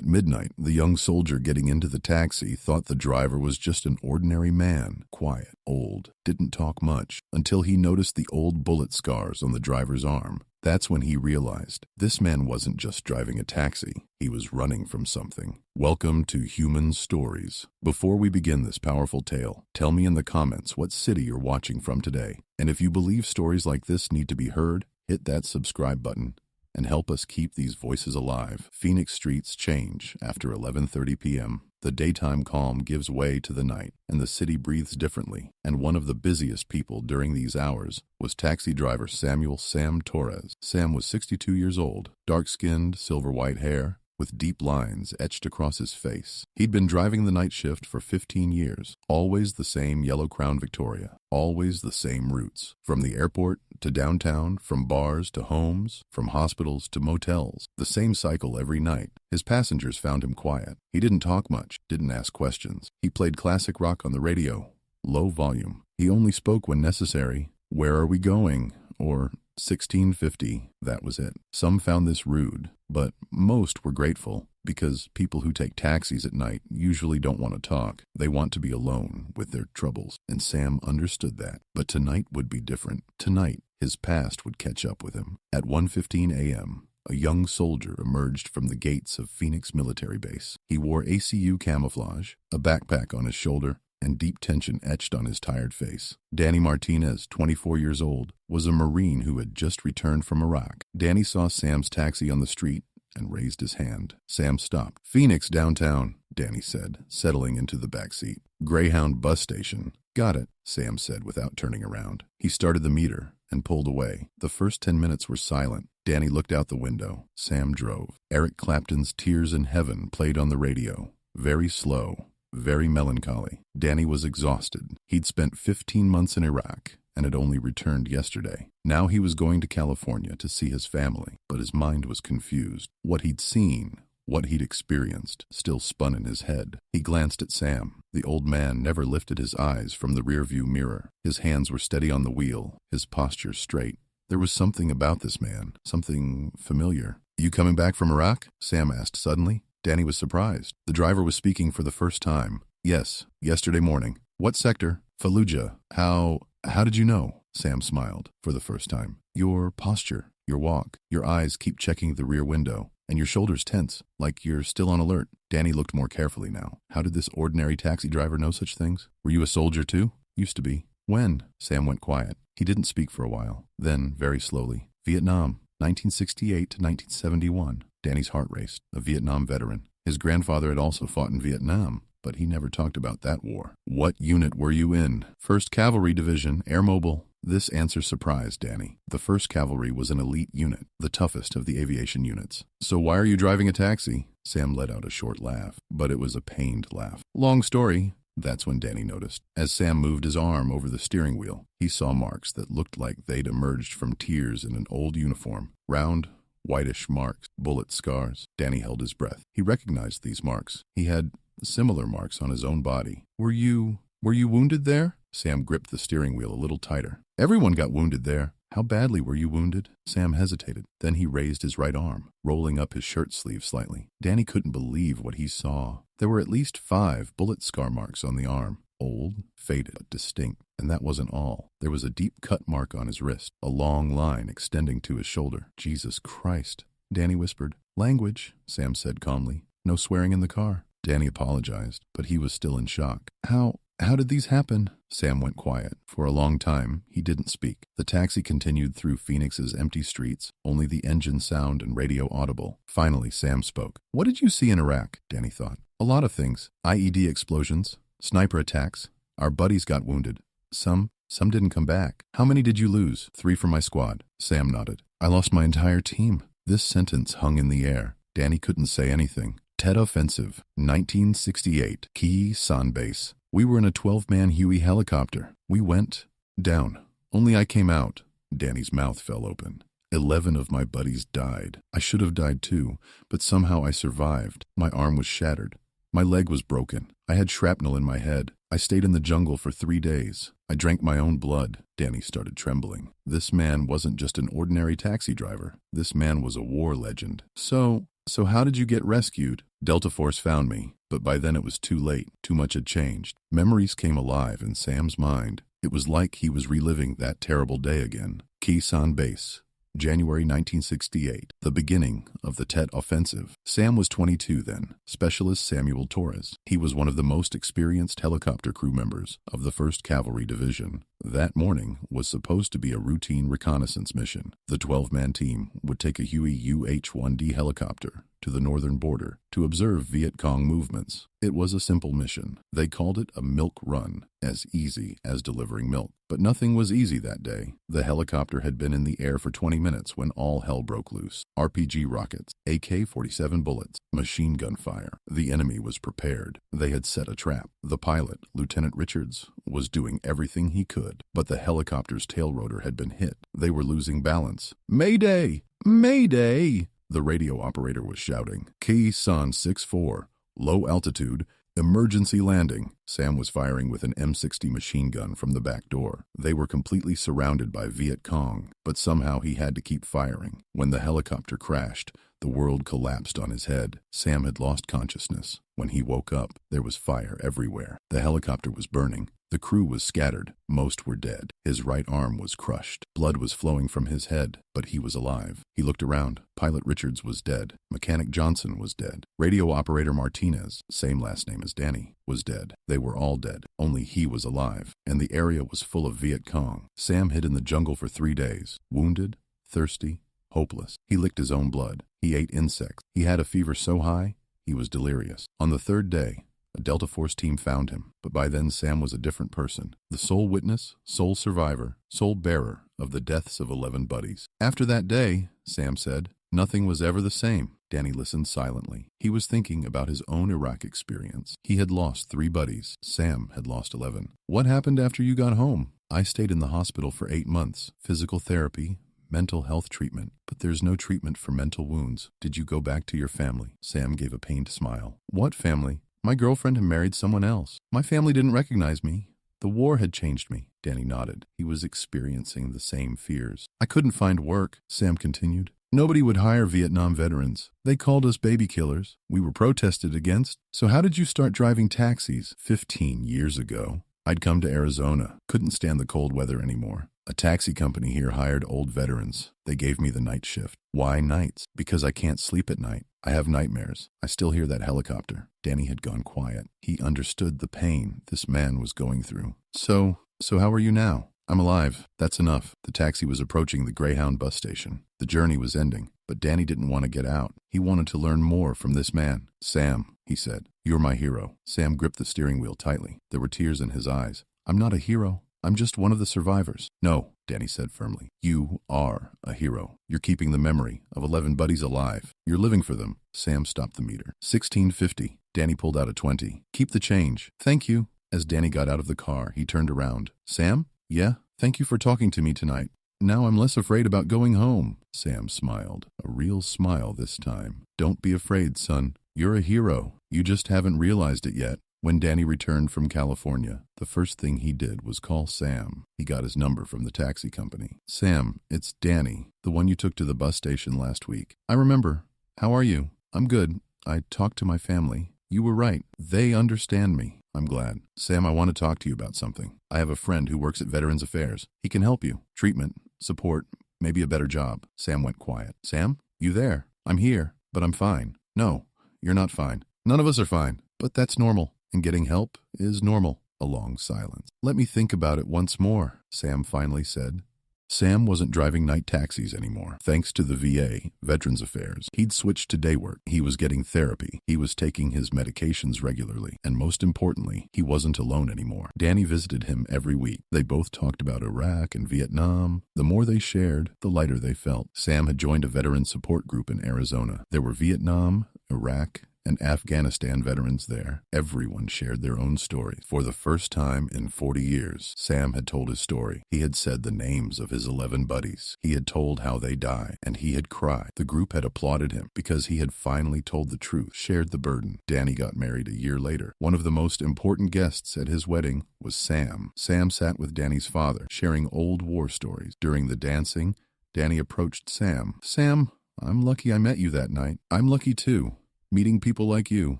At midnight, the young soldier getting into the taxi thought the driver was just an ordinary man, quiet, old, didn't talk much, until he noticed the old bullet scars on the driver's arm. That's when he realized this man wasn't just driving a taxi, he was running from something. Welcome to Human Stories. Before we begin this powerful tale, tell me in the comments what city you're watching from today. And if you believe stories like this need to be heard, hit that subscribe button and help us keep these voices alive. Phoenix streets change after 11:30 p.m. The daytime calm gives way to the night, and the city breathes differently. And one of the busiest people during these hours was taxi driver Sam Torres. Sam was 62 years old, dark-skinned, silver-white hair, with deep lines etched across his face. He'd been driving the night shift for 15 years, always the same yellow Crown Victoria, always the same routes. From the airport to downtown, from bars to homes, from hospitals to motels, the same cycle every night. His passengers found him quiet. He didn't talk much, didn't ask questions. He played classic rock on the radio, low volume. He only spoke when necessary. "Where are we going?" or 1650, that was it. Some found this rude, but most were grateful, because people who take taxis at night usually don't want to talk. They want to be alone with their troubles, and Sam understood that. But tonight would be different. Tonight, his past would catch up with him. At 1:15 a.m., a young soldier emerged from the gates of Phoenix Military Base. He wore ACU camouflage, a backpack on his shoulder, and deep tension etched on his tired face. Danny Martinez, 24 years old, was a Marine who had just returned from Iraq. Danny saw Sam's taxi on the street and raised his hand. Sam stopped. "Phoenix downtown," Danny said, settling into the back seat. "Greyhound bus station." "Got it," Sam said without turning around. He started the meter and pulled away. The first 10 minutes were silent. Danny looked out the window. Sam drove. Eric Clapton's Tears in Heaven played on the radio. Very slow. Very melancholy. Danny was exhausted. He'd spent 15 months in Iraq and had only returned yesterday. Now he was going to California to see his family, but his mind was confused. What he'd seen, what he'd experienced, still spun in his head. He glanced at Sam. The old man never lifted his eyes from the rearview mirror. His hands were steady on the wheel, his posture straight. There was something about this man, something familiar. "You coming back from Iraq?" Sam asked suddenly. Danny was surprised. The driver was speaking for the first time. "Yes, yesterday morning." "What sector?" "Fallujah." How did you know?" Sam smiled for the first time. "Your posture, your walk, your eyes keep checking the rear window, and your shoulders tense, like you're still on alert." Danny looked more carefully now. How did this ordinary taxi driver know such things? "Were you a soldier too?" "Used to be." "When?" Sam went quiet. He didn't speak for a while. Then, very slowly, "Vietnam, 1968 to 1971. Danny's heart raced. A Vietnam veteran. His grandfather had also fought in Vietnam, but he never talked about that war. "What unit were you in?" "1st Cavalry Division, Air Mobile." This answer surprised Danny. The 1st Cavalry was an elite unit, the toughest of the aviation units. "So why are you driving a taxi?" Sam let out a short laugh, but it was a pained laugh. "Long story." That's when Danny noticed. As Sam moved his arm over the steering wheel, he saw marks that looked like they'd emerged from tears in an old uniform. Round, whitish marks, bullet scars. Danny held his breath. He recognized these marks. He had similar marks on his own body. Were you wounded there?" Sam gripped the steering wheel a little tighter. "Everyone got wounded there." "How badly were you wounded?" Sam hesitated. Then he raised his right arm, rolling up his shirt sleeve slightly. Danny couldn't believe what he saw. There were at least 5 bullet scar marks on the arm. Old, faded, but distinct. And that wasn't all. There was a deep cut mark on his wrist, a long line extending to his shoulder. "Jesus Christ," Danny whispered. "Language," Sam said calmly. "No swearing in the car." Danny apologized, but he was still in shock. How did these happen?" Sam went quiet. For a long time, he didn't speak. The taxi continued through Phoenix's empty streets, only the engine sound and radio audible. Finally, Sam spoke. "What did you see in Iraq?" Danny thought. "A lot of things. IED explosions, sniper attacks. Our buddies got wounded. Some didn't come back." "How many did you lose?" 3 from my squad." Sam nodded. "I lost my entire team." This sentence hung in the air. Danny couldn't say anything. Tet Offensive, 1968, Key San Base. We were in a 12-man Huey helicopter. We went down. Only I came out. Danny's mouth fell open. 11 of my buddies died. I should have died too, but somehow I survived. My arm was shattered. My leg was broken. I had shrapnel in my head. I stayed in the jungle for 3 days. I drank my own blood. Danny started trembling. This man wasn't just an ordinary taxi driver. This man was a war legend. So, So how did you get rescued? Delta Force found me, but by then it was too late. Too much had changed. Memories came alive in Sam's mind. It was like he was reliving that terrible day again. Quezon Base, January 1968, the beginning of the Tet Offensive. Sam was 22 then, Specialist Samuel Torres. He was one of the most experienced helicopter crew members of the 1st Cavalry Division. That morning was supposed to be a routine reconnaissance mission. The 12-man team would take a Huey UH-1D helicopter to the northern border to observe Viet Cong movements. It was a simple mission. They called it a milk run, as easy as delivering milk. But nothing was easy that day. The helicopter had been in the air for 20 minutes when all hell broke loose. RPG rockets, AK-47 bullets, machine gun fire. The enemy was prepared. They had set a trap. The pilot, Lieutenant Richards, was doing everything he could, but the helicopter's tail rotor had been hit. They were losing balance. Mayday! Mayday! The radio operator was shouting. Quezon 6-4, low altitude, emergency landing. Sam was firing with an M60 machine gun from the back door. They were completely surrounded by Viet Cong, but somehow he had to keep firing. When the helicopter crashed, the world collapsed on his head. Sam had lost consciousness. When he woke up, there was fire everywhere. The helicopter was burning. The crew was scattered. Most were dead. His right arm was crushed. Blood was flowing from his head, but he was alive. He looked around. Pilot Richards was dead. Mechanic Johnson was dead. Radio operator Martinez, same last name as Danny, was dead. They were all dead. Only he was alive. And the area was full of Viet Cong. Sam hid in the jungle for 3 days. Wounded, thirsty, hopeless. He licked his own blood. He ate insects. He had a fever so high, he was delirious. On the 3rd day, a Delta Force team found him, but by then Sam was a different person. The sole witness, sole survivor, sole bearer of the deaths of 11 buddies. After that day, Sam said, nothing was ever the same. Danny listened silently. He was thinking about his own Iraq experience. He had lost 3 buddies. Sam had lost 11. What happened after you got home? I stayed in the hospital for 8 months. Physical therapy, mental health treatment, but there's no treatment for mental wounds. Did you go back to your family? Sam gave a pained smile. What family? My girlfriend had married someone else. My family didn't recognize me. The war had changed me. Danny nodded. He was experiencing the same fears. I couldn't find work, Sam continued. Nobody would hire Vietnam veterans. They called us baby killers. We were protested against. So how did you start driving taxis? 15 years ago. I'd come to Arizona. Couldn't stand the cold weather anymore. A taxi company here hired old veterans. They gave me the night shift. Why nights? Because I can't sleep at night. I have nightmares. I still hear that helicopter. Danny had gone quiet. He understood the pain this man was going through. So how are you now? I'm alive. That's enough. The taxi was approaching the Greyhound bus station. The journey was ending, but Danny didn't want to get out. He wanted to learn more from this man. Sam, he said, you're my hero. Sam gripped the steering wheel tightly. There were tears in his eyes. I'm not a hero. I'm just one of the survivors. No, Danny said firmly. You are a hero. You're keeping the memory of 11 buddies alive. You're living for them. Sam stopped the meter. $16.50. Danny pulled out a 20. Keep the change. Thank you. As Danny got out of the car, he turned around. Sam? Yeah? Thank you for talking to me tonight. Now I'm less afraid about going home. Sam smiled. A real smile this time. Don't be afraid, son. You're a hero. You just haven't realized it yet. When Danny returned from California, the first thing he did was call Sam. He got his number from the taxi company. Sam, it's Danny, the one you took to the bus station last week. I remember. How are you? I'm good. I talked to my family. You were right. They understand me. I'm glad. Sam, I want to talk to you about something. I have a friend who works at Veterans Affairs. He can help you. Treatment, support, maybe a better job. Sam went quiet. Sam, you there? I'm here, but I'm fine. No, you're not fine. None of us are fine, but that's normal. And getting help is normal. A long silence. Let me think about it once more, Sam finally said. Sam wasn't driving night taxis anymore. Thanks to the VA, Veterans Affairs, he'd switched to day work. He was getting therapy. He was taking his medications regularly. And most importantly, he wasn't alone anymore. Danny visited him every week. They both talked about Iraq and Vietnam. The more they shared, the lighter they felt. Sam had joined a veteran support group in Arizona. There were Vietnam, Iraq, and Afghanistan veterans there. Everyone shared their own story. For the first time in 40 years, Sam had told his story. He had said the names of his 11 buddies. He had told how they died, and he had cried. The group had applauded him because he had finally told the truth, shared the burden. Danny got married a year later. One of the most important guests at his wedding was Sam. Sam sat with Danny's father, sharing old war stories. During the dancing, Danny approached Sam. Sam, I'm lucky I met you that night. I'm lucky too. Meeting people like you.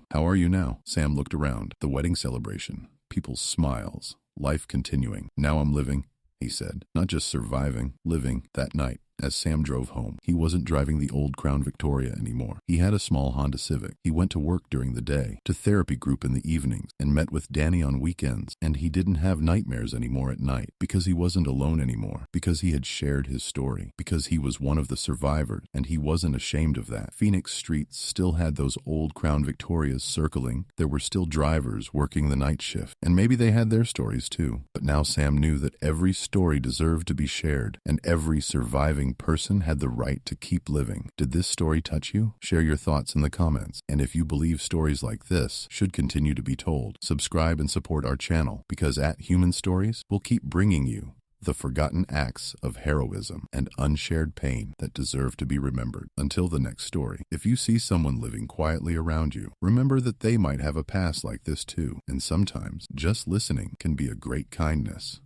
How are you now? Sam looked around. The wedding celebration. People's smiles. Life continuing. Now I'm living, he said. Not just surviving, living. That night, as Sam drove home, he wasn't driving the old Crown Victoria anymore. He had a small Honda Civic. He went to work during the day, to therapy group in the evenings, and met with Danny on weekends. And he didn't have nightmares anymore at night, because he wasn't alone anymore, because he had shared his story, because he was one of the survivors, and he wasn't ashamed of that. Phoenix streets still had those old Crown Victorias circling. There were still drivers working the night shift, and maybe they had their stories too. But now Sam knew that every story deserved to be shared, and every surviving person had the right to keep living. Did this story touch you? Share your thoughts in the comments. And if you believe stories like this should continue to be told, subscribe and support our channel, because at Human Stories, we'll keep bringing you the forgotten acts of heroism and unshared pain that deserve to be remembered. Until the next story, if you see someone living quietly around you, remember that they might have a past like this too, and sometimes just listening can be a great kindness.